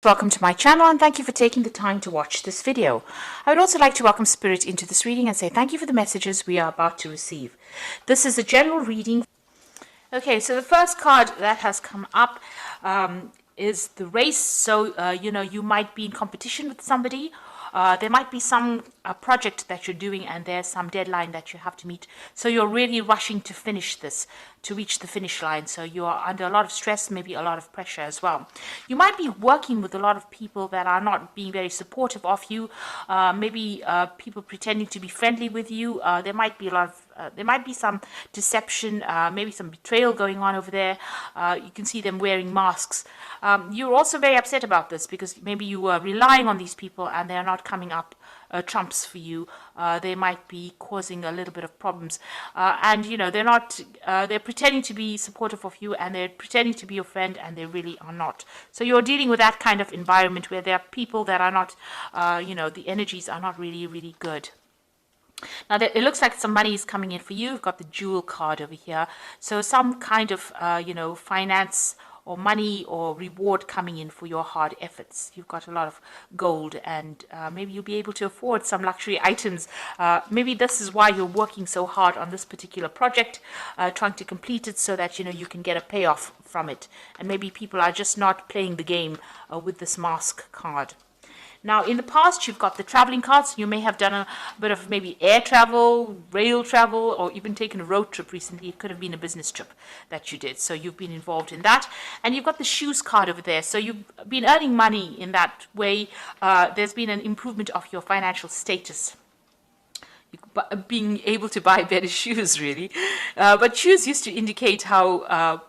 Welcome to my channel and thank you for taking the time to watch this video. I would also like to welcome Spirit into this reading and say thank you for the messages we are about to receive. This is a general reading. Okay, so the first card that has come up is the race. So, you might be in competition with somebody. There might be some project that you're doing and there's some deadline that you have to meet. So you're really rushing to finish this, to reach the finish line. So you are under a lot of stress, maybe a lot of pressure as well. You might be working with a lot of people that are not being very supportive of you. Maybe people pretending to be friendly with you. There might be some deception, maybe some betrayal going on over there. You can see them wearing masks. You're also very upset about this because maybe you were relying on these people and they're not coming up trumps for you. They might be causing a little bit of problems, and they're pretending to be supportive of you and they're pretending to be your friend and they really are not. So you're dealing with that kind of environment where there are people that are not, the energies are not really good. Now, it looks like some money is coming in for you. You've got the Jewel card over here. So some kind of, finance or money or reward coming in for your hard efforts. You've got a lot of gold and maybe you'll be able to afford some luxury items. Maybe this is why you're working so hard on this particular project, trying to complete it so that, you can get a payoff from it. And maybe people are just not playing the game with this mask card. Now, in the past, you've got the traveling cards. You may have done a bit of maybe air travel, rail travel, or even taken a road trip recently. It could have been a business trip that you did. So you've been involved in that. And you've got the shoes card over there. So you've been earning money in that way. There's been an improvement of your financial status. Being able to buy better shoes, really. But shoes used to indicate how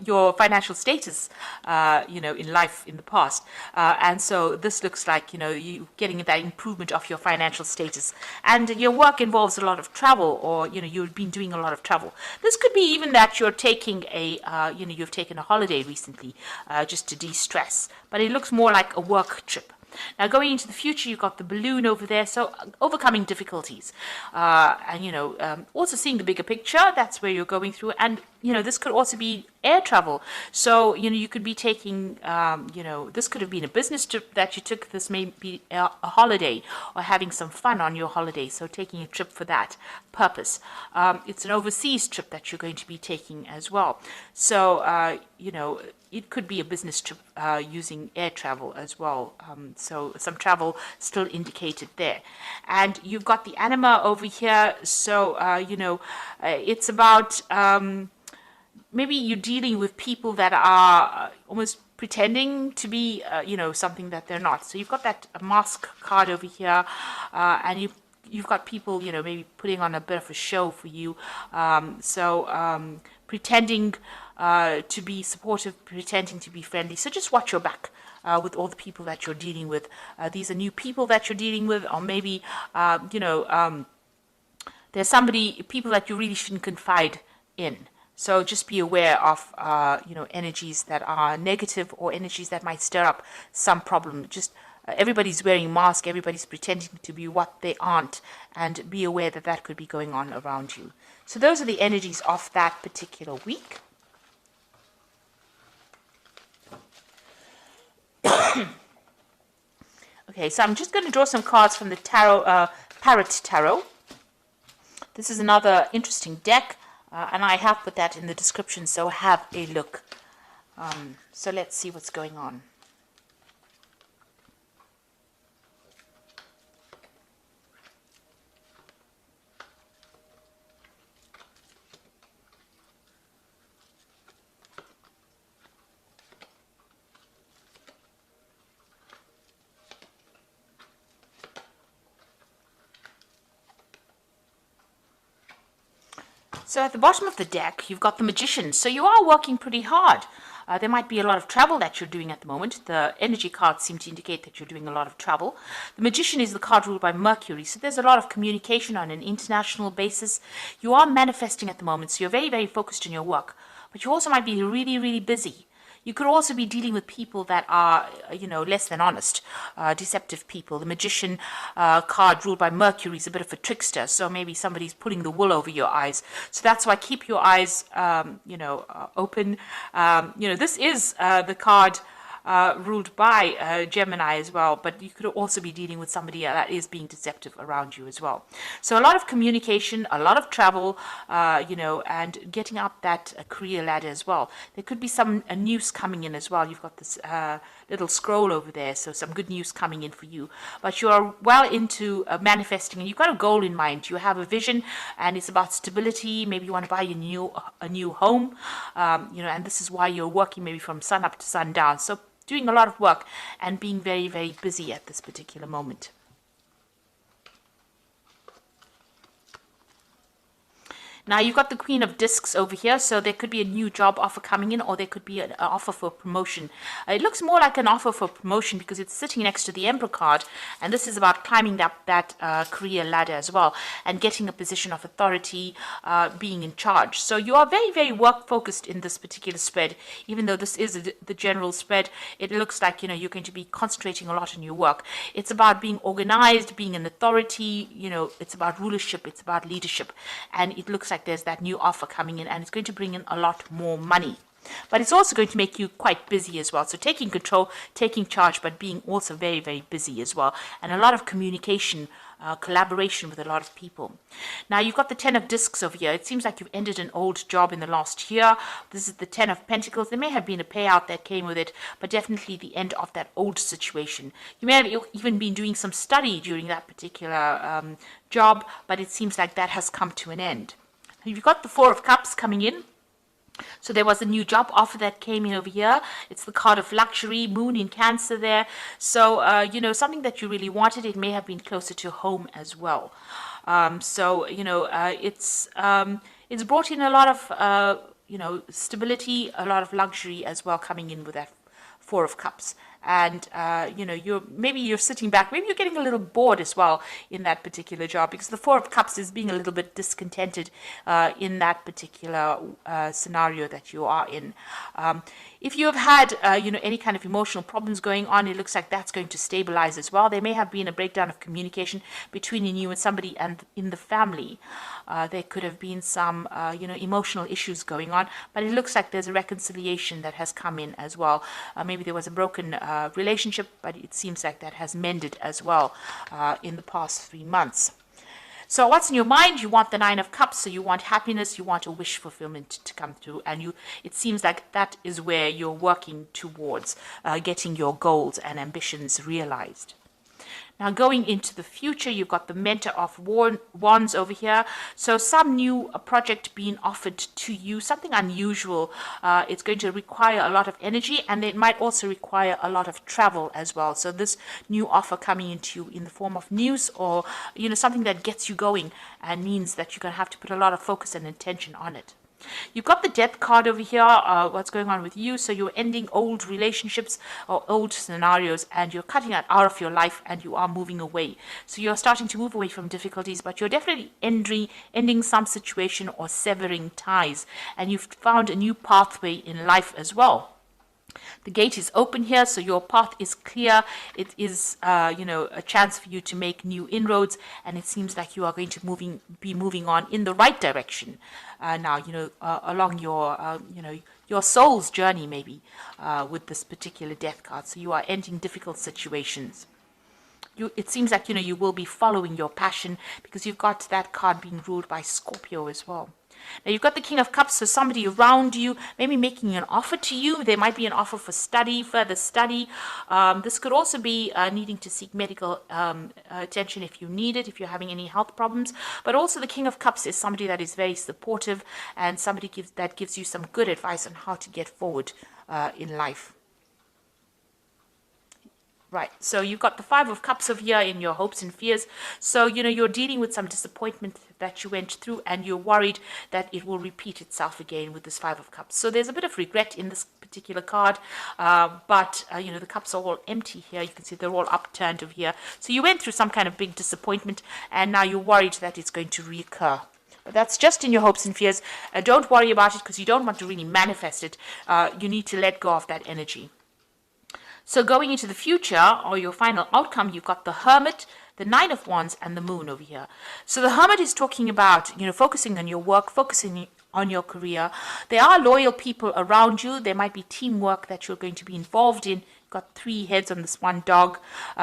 your financial status, in life in the past. And so this looks like, you getting that improvement of your financial status. And your work involves a lot of travel, or, you've been doing a lot of travel. This could be even that you're taking you've taken a holiday recently just to de-stress. But it looks more like a work trip. Now, going into the future, you've got the balloon over there, so overcoming difficulties. Also seeing the bigger picture, that's where you're going through. And, this could also be air travel. So, you could be taking, this could have been a business trip that you took. This may be a holiday or having some fun on your holiday. So taking a trip for that purpose. It's an overseas trip that you're going to be taking as well. So, it could be a business trip using air travel as well. So some travel still indicated there. And you've got the anima over here. So, it's about maybe you're dealing with people that are almost pretending to be, something that they're not. So you've got that mask card over here, and you've got people, maybe putting on a bit of a show for you. Pretending to be supportive, pretending to be friendly. So just watch your back with all the people that you're dealing with. These are new people that you're dealing with, or maybe, there's people that you really shouldn't confide in. So just be aware of, energies that are negative or energies that might stir up some problem. Just everybody's wearing masks, everybody's pretending to be what they aren't, and be aware that that could be going on around you. So those are the energies of that particular week. Okay, so I'm just going to draw some cards from the tarot, Parrot Tarot. This is another interesting deck, and I have put that in the description, so have a look. So let's see what's going on. So at the bottom of the deck, you've got the Magician. So you are working pretty hard. There might be a lot of travel that you're doing at the moment. The energy cards seem to indicate that you're doing a lot of travel. The Magician is the card ruled by Mercury. So there's a lot of communication on an international basis. You are manifesting at the moment. So you're very, very focused on your work. But you also might be really busy. You could also be dealing with people that are, less than honest, deceptive people. The Magician card ruled by Mercury is a bit of a trickster, so maybe somebody's pulling the wool over your eyes. So that's why keep your eyes, open. This is the card ruled by Gemini as well, but you could also be dealing with somebody that is being deceptive around you as well. So a lot of communication, a lot of travel, and getting up that career ladder as well. There could be some news coming in as well. You've got this little scroll over there, so some good news coming in for you. But you are well into manifesting, and you've got a goal in mind. You have a vision, and it's about stability. Maybe you want to buy a new home, and this is why you're working maybe from sun up to sundown. So doing a lot of work and being very, very busy at this particular moment. Now you've got the Queen of Discs over here, so there could be a new job offer coming in, or there could be an offer for promotion. It looks more like an offer for promotion because it's sitting next to the Emperor card, and this is about climbing up that career ladder as well, and getting a position of authority, being in charge. So you are very, very work focused in this particular spread. Even though this is the general spread, it looks like you're going to be concentrating a lot on your work. It's about being organized, being an authority. It's about rulership, it's about leadership, and it looks like there's that new offer coming in, and it's going to bring in a lot more money. But it's also going to make you quite busy as well. So taking control, taking charge, but being also very, very busy as well. And a lot of communication, collaboration with a lot of people. Now you've got the 10 of Discs over here. It seems like you've ended an old job in the last year. This is the 10 of Pentacles. There may have been a payout that came with it, but definitely the end of that old situation. You may have even been doing some study during that particular job, but it seems like that has come to an end. You've got the 4 of Cups coming in. So there was a new job offer that came in over here. It's the card of luxury, moon in Cancer there. So, something that you really wanted. It may have been closer to home as well. It's brought in a lot of, stability, a lot of luxury as well coming in with that 4 of Cups. And you're sitting back, maybe you're getting a little bored as well in that particular job, because the 4 of Cups is being a little bit discontented in that particular scenario that you are in. If you have had any kind of emotional problems going on, it looks like that's going to stabilize as well. There may have been a breakdown of communication between you and somebody and in the family. There could have been some emotional issues going on, but it looks like there's a reconciliation that has come in as well. Maybe there was a broken relationship, but it seems like that has mended as well in the past 3 months. So what's in your mind? You want the 9 of Cups, so you want happiness, you want a wish fulfillment to come through, and it seems like that is where you're working towards getting your goals and ambitions realized. Now going into the future, you've got the Mentor of Wands over here. So some new project being offered to you, something unusual. It's going to require a lot of energy, and it might also require a lot of travel as well. So this new offer coming into you in the form of news, or something that gets you going and means that you're going to have to put a lot of focus and attention on it. You've got the Death card over here, what's going on with you. So you're ending old relationships or old scenarios, and you're cutting that out of your life, and you are moving away. So you're starting to move away from difficulties, but you're definitely ending some situation or severing ties, and you've found a new pathway in life as well. The gate is open here, so your path is clear. It is, a chance for you to make new inroads, and it seems like you are going to be moving on in the right direction now. Along your soul's journey, maybe with this particular Death card. So you are ending difficult situations. It seems like you will be following your passion, because you've got that card being ruled by Scorpio as well. Now you've got the King of Cups, so somebody around you maybe making an offer to you. There might be an offer for further study. This could also be needing to seek medical attention if you need it, if you're having any health problems. But also the King of Cups is somebody that is very supportive, and somebody that gives you some good advice on how to get forward in life. Right, so you've got the 5 of Cups over here in your hopes and fears. So, you're dealing with some disappointment that you went through, and you're worried that it will repeat itself again with this 5 of Cups. So there's a bit of regret in this particular card, but the cups are all empty here. You can see they're all upturned over here. So you went through some kind of big disappointment, and now you're worried that it's going to reoccur. But that's just in your hopes and fears. Don't worry about it, because you don't want to really manifest it. You need to let go of that energy. So going into the future, or your final outcome, you've got the Hermit, the 9 of Wands, and the Moon over here. So the Hermit is talking about, focusing on your work, focusing on your career. There are loyal people around you. There might be teamwork that you're going to be involved in got 3 heads on this one dog.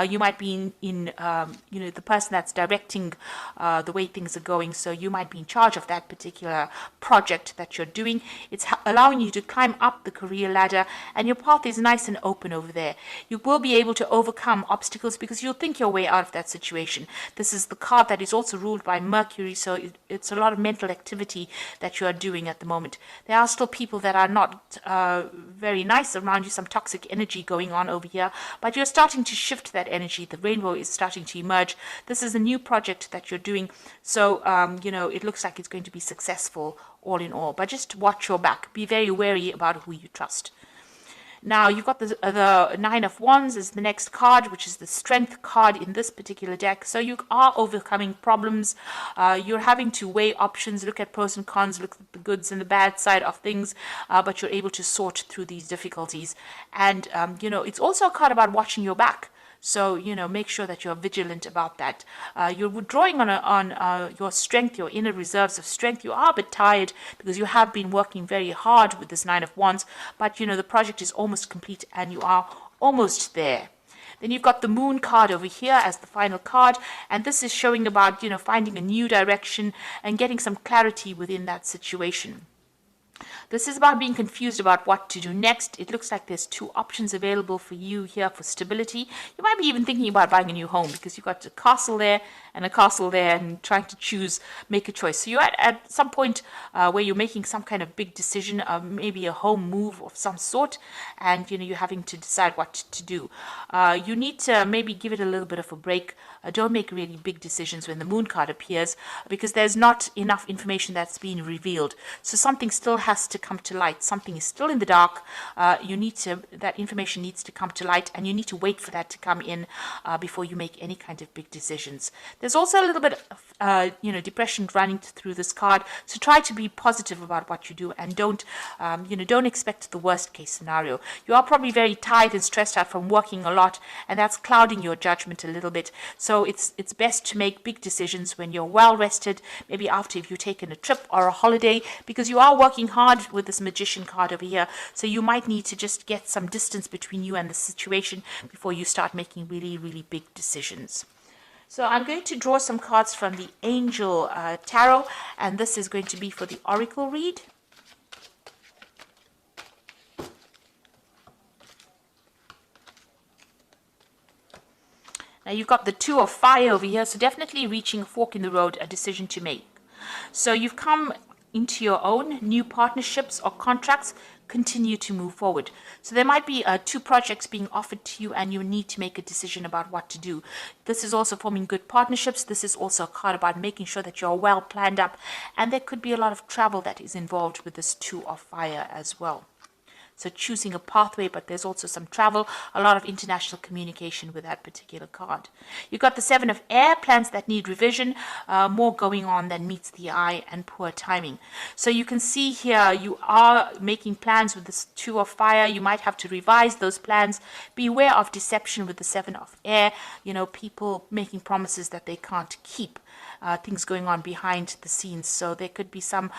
You might be the person that's directing the way things are going. So you might be in charge of that particular project that you're doing. It's allowing you to climb up the career ladder, and your path is nice and open over there. You will be able to overcome obstacles because you'll think your way out of that situation. This is the card that is also ruled by Mercury, so it's a lot of mental activity that you are doing at the moment. There are still people that are not very nice around you, some toxic energy going on over here, but you're starting to shift that energy. The rainbow is starting to emerge. This is a new project that you're doing, so it looks like it's going to be successful all in all, but just watch your back. Be very wary about who you trust. Now, you've got the Nine of Wands is the next card, which is the Strength card in this particular deck. So you are overcoming problems. You're having to weigh options, look at pros and cons, look at the goods and the bad side of things, but you're able to sort through these difficulties. And, it's also a card about watching your back. So, make sure that you're vigilant about that. You're withdrawing on your strength, your inner reserves of strength. You are a bit tired because you have been working very hard with this Nine of Wands, but, the project is almost complete and you are almost there. Then you've got the Moon card over here as the final card, and this is showing about, finding a new direction and getting some clarity within that situation. This is about being confused about what to do next. It looks like there's 2 options available for you here for stability. You might be even thinking about buying a new home because you've got a castle there and a castle there and trying to make a choice. So you're at some point where you're making some kind of big decision, maybe a home move of some sort, and you're having to decide what to do. You need to maybe give it a little bit of a break. Don't make really big decisions when the Moon card appears because there's not enough information that's being revealed. So something still has to come to light. Something is still in the dark. That information needs to come to light, and you need to wait for that to come in before you make any kind of big decisions. There's also a little bit of depression running through this card. So try to be positive about what you do, and don't expect the worst case scenario. You are probably very tired and stressed out from working a lot, and that's clouding your judgment a little bit. So it's best to make big decisions when you're well rested, maybe after if you've taken a trip or a holiday, because you are working hard with this Magician card over here. So you might need to just get some distance between you and the situation before you start making really, really big decisions. So I'm going to draw some cards from the Angel Tarot, and this is going to be for the Oracle read. Now you've got the Two of Fire over here, so definitely reaching a fork in the road, a decision to make. So you've come into your own, new partnerships or contracts continue to move forward. So there might be 2 projects being offered to you and you need to make a decision about what to do. This is also forming good partnerships. This is also a card about making sure that you're well planned up, and there could be a lot of travel that is involved with this Two of Fire as well. So choosing a pathway, but there's also some travel, a lot of international communication with that particular card. You've got the Seven of Air, plans that need revision, more going on than meets the eye, and poor timing. So you can see here you are making plans with this Two of Fire. You might have to revise those plans. Beware of deception with the Seven of Air. People making promises that they can't keep. Things going on behind the scenes. So there could be some,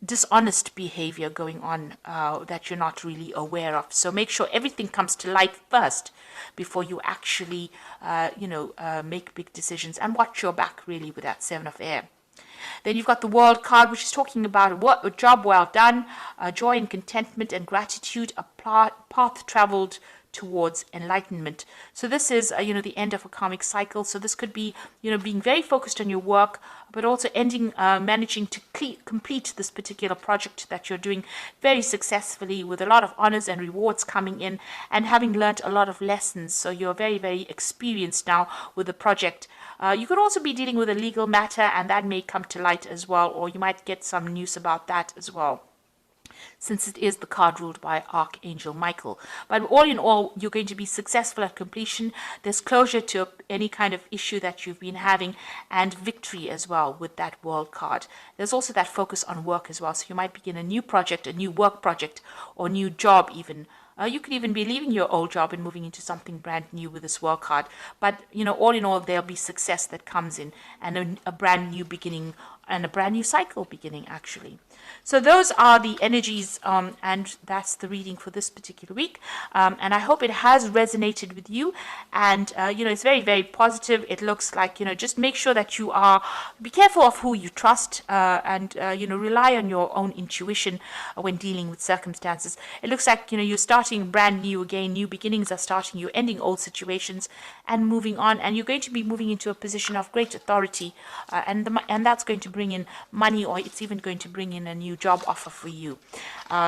dishonest behavior going on that you're not really aware of. So make sure everything comes to light first before you actually, make big decisions, and watch your back really with that Seven of Air. Then you've got the World card, which is talking about a job well done, joy and contentment and gratitude, a path traveled towards enlightenment. So this is, the end of a karmic cycle. So this could be, being very focused on your work, but also managing to complete this particular project that you're doing very successfully with a lot of honors and rewards coming in, and having learned a lot of lessons. So you're very, very experienced now with the project. You could also be dealing with a legal matter, and that may come to light as well, or you might get some news about that as well, since it is the card ruled by Archangel Michael. But all in all, you're going to be successful at completion. There's closure to any kind of issue that you've been having, and victory as well with that World card. There's also that focus on work as well. So you might begin a new project, a new work project, or new job even. You could even be leaving your old job and moving into something brand new with this World card. But, all in all, there'll be success that comes in, and a brand new beginning and a brand new cycle beginning, actually. So those are the energies, and that's the reading for this particular week. And I hope it has resonated with you. And, it's very, very positive. It looks like, just make sure that be careful of who you trust, and, rely on your own intuition when dealing with circumstances. It looks like, you're starting brand new again. New beginnings are starting. You're ending old situations and moving on. And you're going to be moving into a position of great authority, and that's going to bring in money, or it's even going to bring in a new job offer for you.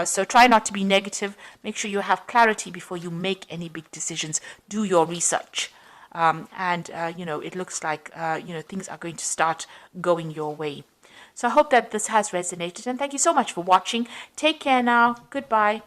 So try not to be negative. Make sure you have clarity before you make any big decisions. Do your research. It looks like, things are going to start going your way. So I hope that this has resonated, and thank you so much for watching. Take care now. Goodbye.